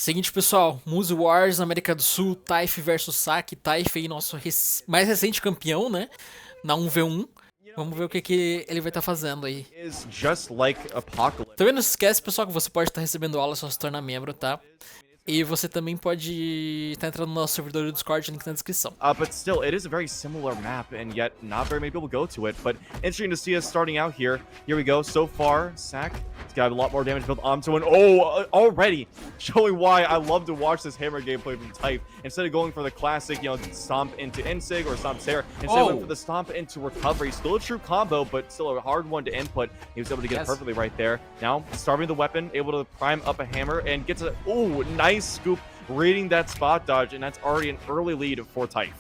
Seguinte, pessoal, Muse Wars, América do Sul, Taif versus Saki. Taif aí, nosso mais recente campeão, né? Na 1v1. Vamos ver o que ele vai estar fazendo aí. Is just like Apocalypse. Também não se esquece, pessoal, que você pode estar recebendo aula só se tornar membro, tá? E você também pode estar entrando no nosso servidor do Discord, link na descrição. But still, it is a very similar map, and yet not very many people go to it. But interesting to see us starting out here. Here we go. So far, Sack has got a lot more damage built onto an. Already showing why I love to watch this hammer gameplay from Type. Instead of going for the classic, stomp into Insig or stomp Sarah, instead went for the stomp into Recovery. Still a true combo, but still a hard one to input. He was able to get it perfectly right there. Now, starving the weapon, able to prime up a hammer, and gets a, nice scoop, reading that spot dodge, and that's already an early lead for Type.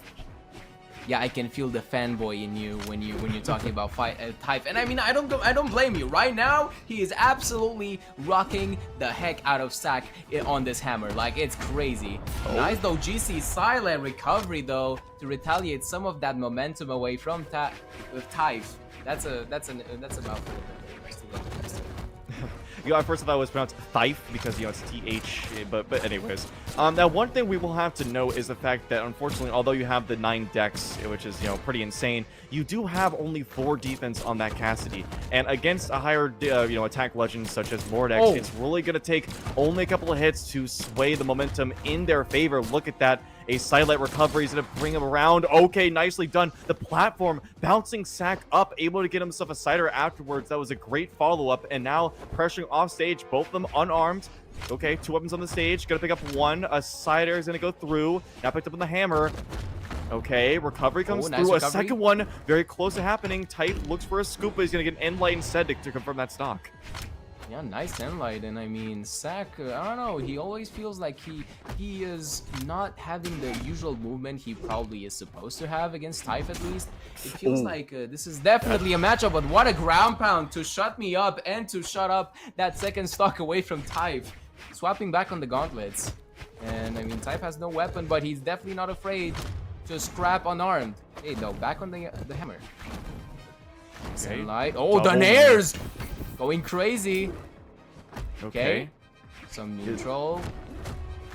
Yeah, I can feel the fanboy in you when you're talking about Type, and I mean I don't blame you. Right now, he is absolutely rocking the heck out of Sack on this hammer. Like, it's crazy. Nice though, GC silent recovery though to retaliate some of that momentum away from Type. That's a mouthful. At first I thought it was pronounced Thief because it's TH, but anyways. Now one thing we will have to note is the fact that unfortunately, although you have the 9 decks, which is pretty insane, you do have only 4 defense on that Cassidy, and against a higher attack legend such as Mordex, it's really gonna take only a couple of hits to sway the momentum in their favor. Look at that. A sidelight recovery is going to bring him around. Okay, nicely done. The platform bouncing Sack up, able to get himself a cider afterwards. That was a great follow-up. And now pressuring off stage, both of them unarmed. Okay, 2 weapons on the stage. Going to pick up 1. A cider is going to go through. Now picked up on the hammer. Okay, recovery comes nice through. recovery. A second one, very close to happening. Type looks for a scoop, but he's going to get an end light instead to confirm that stock. Yeah, nice endlight, and I mean Sack, I don't know, he always feels like he is not having the usual movement he probably is supposed to have against Type at least. It feels like this is definitely a matchup, but what a ground pound to shut me up and to shut up that second stock away from Type. Swapping back on the gauntlets. And I mean, Type has no weapon, but he's definitely not afraid to scrap unarmed. Hey, no, back on the hammer. Okay. Sunlight. Oh, the nairs! Going crazy. Okay. Some neutral.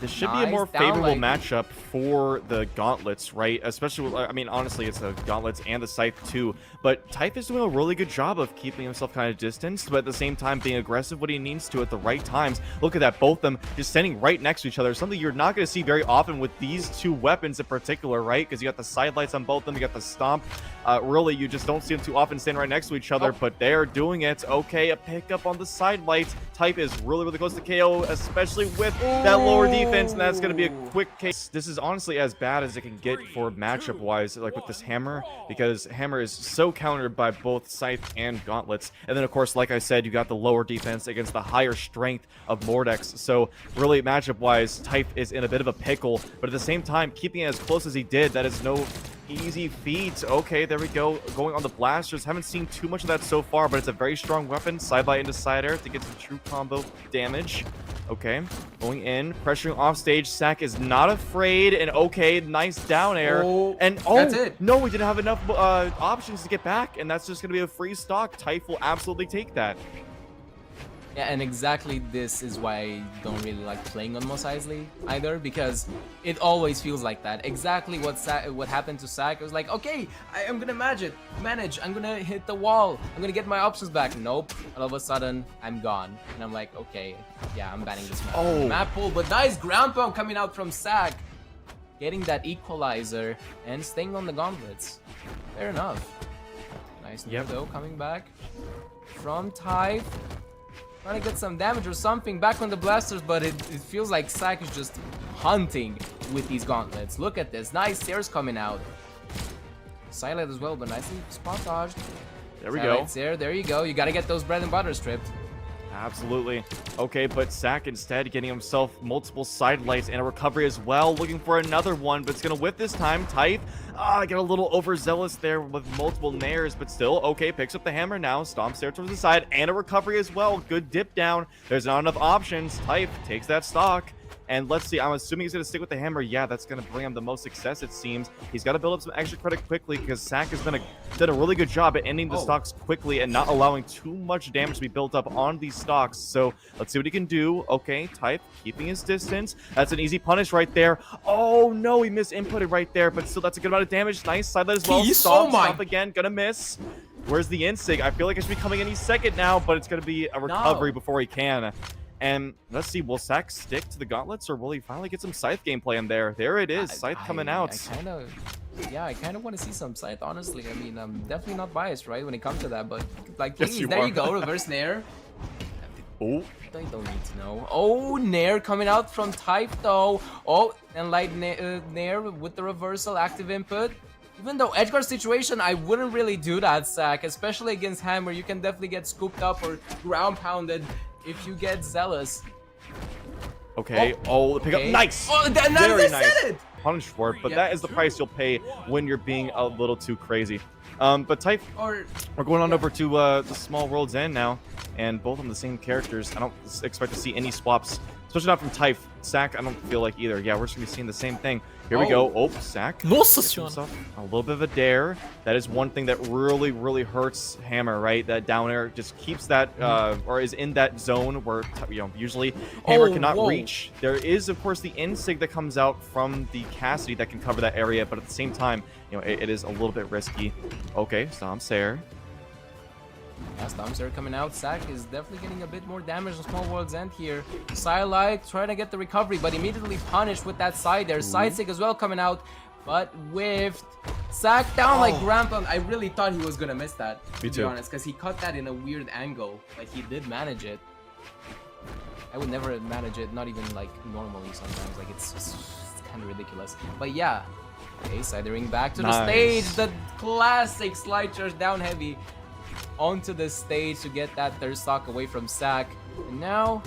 This should be a more favorable matchup for the gauntlets, right? Especially, I mean, honestly, it's the gauntlets and the scythe too. But Type is doing a really good job of keeping himself kind of distanced, but at the same time being aggressive when he needs to at the right times. Look at that, both of them just standing right next to each other. Something you're not going to see very often with these 2 weapons in particular, right? Because you got the sidelights on both of them, you got the stomp. Really, you just don't see them too often standing right next to each other, but they're doing it. Okay, a pickup on the sidelights. Type is really, really close to KO, especially with that lower defense, and that's going to be a quick case. This is honestly as bad as it can get for matchup-wise, like with this hammer, because hammer is so countered by both scythe and gauntlets. And then, of course, like I said, you got the lower defense against the higher strength of Mordex. So really, matchup-wise, Type is in a bit of a pickle, but at the same time, keeping it as close as he did, that is no easy feat. Okay, there we go. Going on the blasters. Haven't seen too much of that so far, but it's a very strong weapon. Sidelight into side air to get some true combo damage. Okay, going in, pressuring off stage. Sack is not afraid, and okay, nice down air. And that's it. No, we didn't have enough options to get back, and that's just gonna be a free stock. Type will absolutely take that. Yeah, and exactly this is why I don't really like playing on Mos Eisley either, because it always feels like that. Exactly what happened to Sack. It was like, okay, I'm gonna manage, I'm gonna hit the wall, I'm gonna get my options back. Nope, all of a sudden, I'm gone. And I'm like, okay, yeah, I'm banning this map. Map pull, but nice ground pound coming out from Sack. Getting that equalizer and staying on the gauntlets. Fair enough. Nice though, coming back from Type. Trying to get some damage or something back on the blasters, but it feels like Sack is just hunting with these gauntlets. Look at this. Nice stairs coming out. Silent as well, but nicely spot dodged. There we go. There you go. You gotta get those bread and butter stripped. Absolutely. Okay, but Sack instead getting himself multiple sidelights and a recovery as well. Looking for another one, but it's going to whip this time. Type. Get a little overzealous there with multiple nairs, but still, okay, picks up the hammer now. Stomps there towards the side and a recovery as well. Good dip down. There's not enough options. Type takes that stock. And let's see, I'm assuming he's going to stick with the hammer. Yeah, that's going to bring him the most success, it seems. He's got to build up some extra credit quickly because Sack has done a really good job at ending the stocks quickly and not allowing too much damage to be built up on these stocks. So let's see what he can do. Okay, Type keeping his distance. That's an easy punish right there. Oh no, he misinputted right there, but still that's a good amount of damage. Nice sidelight as well. Stomp again, gonna miss. Where's the Insig? I feel like it should be coming any second now, but it's gonna be a recovery before he can. And let's see, will Sack stick to the gauntlets or will he finally get some Scythe gameplay in there? There it is, Scythe coming out. I kind of want to see some Scythe, honestly. I mean, I'm definitely not biased, right, when it comes to that, but like, please, there you go, reverse Nair. Oh. I don't need to know. Oh, Nair coming out from Type though. Oh, and light Nair with the reversal active input. Even though Edgar's situation, I wouldn't really do that, Sack, especially against Hammer. You can definitely get scooped up or ground pounded if you get zealous. Okay. Oh, the pickup. Nice. Oh, very nice. Said it. Punish for it, but that is the price you'll pay when you're being a little too crazy. But Type, we're going on over to the Small World's End now, and both of them the same characters. I don't expect to see any swaps, especially not from Type. Sack, I don't feel like either. Yeah, we're just gonna be seeing the same thing. Here we go. Oh, Sack. Nossa Senhora. A little bit of a dare. That is one thing that really, really hurts Hammer, right? That down air just keeps that, or is in that zone where, usually Hammer cannot reach. There is, of course, the Insig that comes out from the Cassidy that can cover that area, but at the same time, it is a little bit risky. Okay, Stomp-Sair. Yeah, Stomp-Sair coming out. Sack is definitely getting a bit more damage on Small World's End here. Sidelight trying to get the recovery, but immediately punished with that side there. Side stick as well coming out, but whiffed. Sack down like Grandpa. I really thought he was gonna miss that, to be honest, because he cut that in a weird angle. Like, he did manage it. I would never manage it, not even like normally sometimes. Like, it's kind of ridiculous. But yeah. Okay, sidering back to the stage. The classic slide charge down heavy onto the stage to get that third stock away from Sack. And now,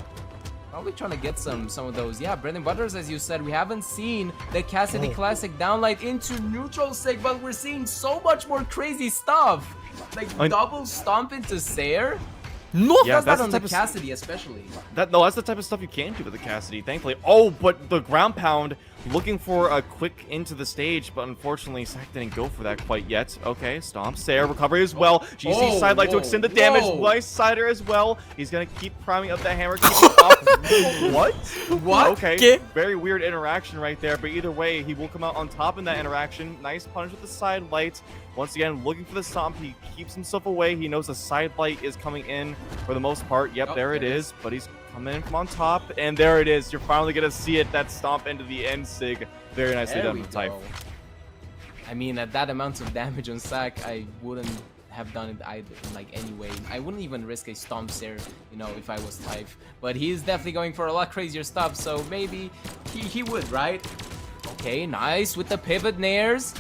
probably trying to get some of those. Yeah, bread and butters, as you said. We haven't seen the Cassidy Classic downlight into neutral sig, but we're seeing so much more crazy stuff. Like double stomp into Sair. No, yeah, that's on the Cassidy especially. That's the type of stuff you can do with the Cassidy, thankfully. Oh, but the ground pound, looking for a quick into the stage, but unfortunately Sack didn't go for that quite yet. Okay, Stomp-Sair, recovery as well. GC sidelight to extend the damage. Nice cider as well. He's gonna keep priming up that hammer. What? Okay, very weird interaction right there, but either way, he will come out on top in that interaction. Nice punish with the sidelight. Once again, looking for the stomp. He keeps himself away. He knows the sidelight is coming in for the most part. Yep, there it is. But he's coming in from on top. And there it is. You're finally going to see it. That stomp into the end sig. Very nicely done with Type. I mean, at that amount of damage on Sack, I wouldn't have done it either, like, anyway. I wouldn't even risk a Stomp-Sair, if I was Type. But he's definitely going for a lot crazier stuff, so maybe he would, right? Okay, nice with the pivot nairs.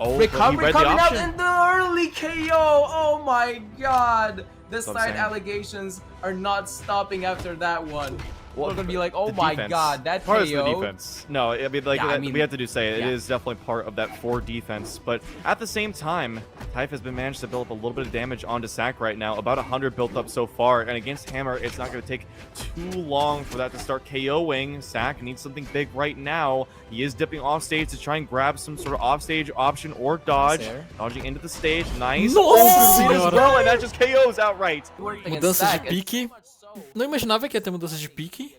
Oh, recovery coming out in the early KO. Oh my god. The side allegations are not stopping after that one. We're gonna be like, oh my god, that part KO. Is the defense. No, I mean, like, we have to say it is definitely part of that 4 defense. But at the same time, Type has been managed to build up a little bit of damage onto Sack right now. About 100 built up so far. And against Hammer, it's not going to take too long for that to start KOing. Sack needs something big right now. He is dipping off stage to try and grab some sort of off stage option or dodge. Dodging into the stage. Nice. As well, and that just KOs outright. Mudança de pique. Não imaginava que ia ter mudança de pique,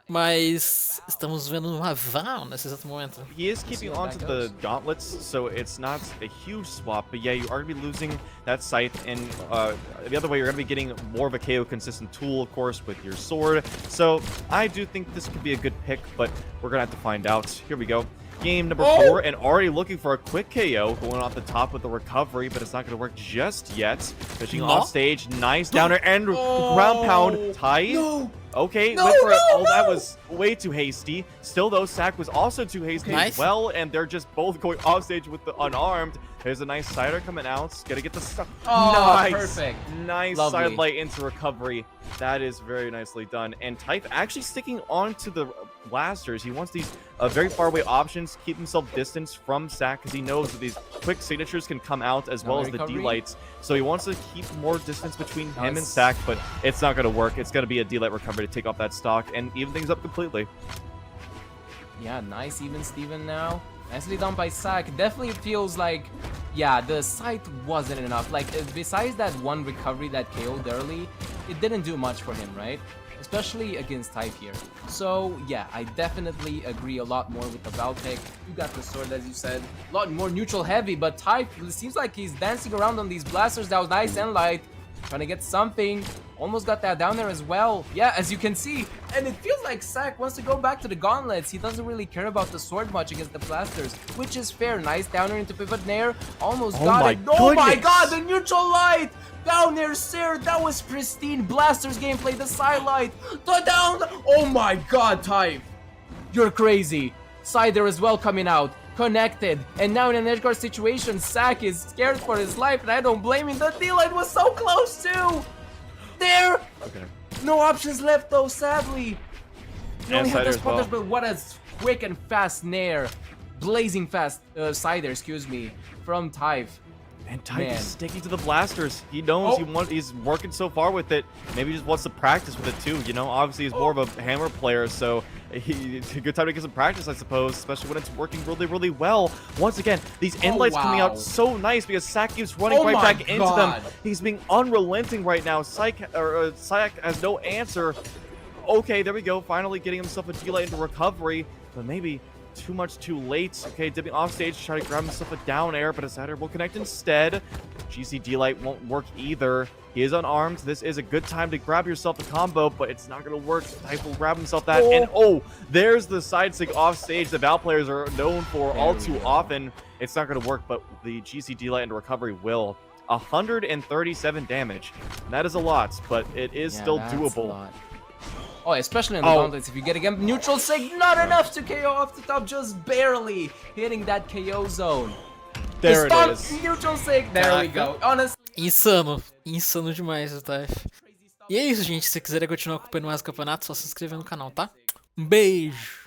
mas estamos vendo uma Val nesse exato momento. He is keeping onto the gauntlets, so it's not a huge swap, but yeah, you are going to be losing that Scythe, and the other way, you're going to be getting more of a KO consistent tool, of course, with your sword. So I do think this could be a good pick, but we're going to have to find out. Here we go. Game number 4, and already looking for a quick KO, going off the top with the recovery, but it's not going to work just yet. Fishing off stage, nice downer, and ground pound, Type. Okay, went for it. That was way too hasty. Still, though, Sack was also too hasty as well, and they're just both going off stage with the unarmed. There's a nice cider coming out. Gotta get the stuff. Nice. Perfect. Nice sidelight into recovery. That is very nicely done. And Type actually sticking on to the blasters. He wants these very far away options, keep himself distanced from Sack, because he knows that these quick signatures can come out as well as the D-lights. So he wants to keep more distance between him and Sack, but it's not going to work. It's going to be a D-light recovery to take off that stock and even things up completely. Yeah, nice even Steven now. Nicely done by Sack. Definitely feels like, yeah, the sight wasn't enough. Like, besides that one recovery that KO'd early, it didn't do much for him, right? Especially against Type here. So, yeah, I definitely agree a lot more with the Val pick. You got the sword, as you said. A lot more neutral heavy, but Type seems like he's dancing around on these blasters. That was nice and light. Trying to get something. Almost got that down there as well. Yeah, as you can see. And it feels like Sack wants to go back to the gauntlets. He doesn't really care about the sword much against the blasters, which is fair. Nice downer into pivot nair. Almost got it. Oh my god, the neutral light! Down there, sir. That was pristine blasters gameplay. The side light. The down. Oh my god, Type. You're crazy. Side there as well coming out. Connected, and now in an edgeguard situation, Sack is scared for his life, and I don't blame him. The D-Light was so close too! There! Okay. No options left though, sadly. You only have Cider the as well. spotters, but what a quick and fast nair. Blazing fast, Cider, excuse me, from Type. And Type Man. is sticking to the blasters. He knows he's working so far with it. Maybe he just wants to practice with it too. You know, obviously he's more of a hammer player, so it's a good time to get some practice, I suppose, especially when it's working really, really well. Once again, these end lights coming out so nice because Sack keeps running right back into them. He's being unrelenting right now. Sack has no answer. Okay, there we go. Finally getting himself a D-Light into recovery, but maybe too much too late. Okay, dipping off stage to try to grab himself a down air, but a Saturn will connect instead. GC D-Light won't work either. He is unarmed. This is a good time to grab yourself a combo, but it's not going to work. Type will grab himself that, and there's the side stick off stage that Val players are known for all too often. It's not going to work, but the GC D-Light into recovery will. 137 damage. That is a lot, but it is still doable. Oh, especially in the gauntlets, if you get again neutral sig, not enough to KO off the top, just barely hitting that KO zone. There it is. Neutral sig, there we go. Honestly. Insano. Insano demais o Taif. E é isso, gente. Se quiserem continuar acompanhando mais campeonatos, só se inscrever no canal, tá? Um beijo!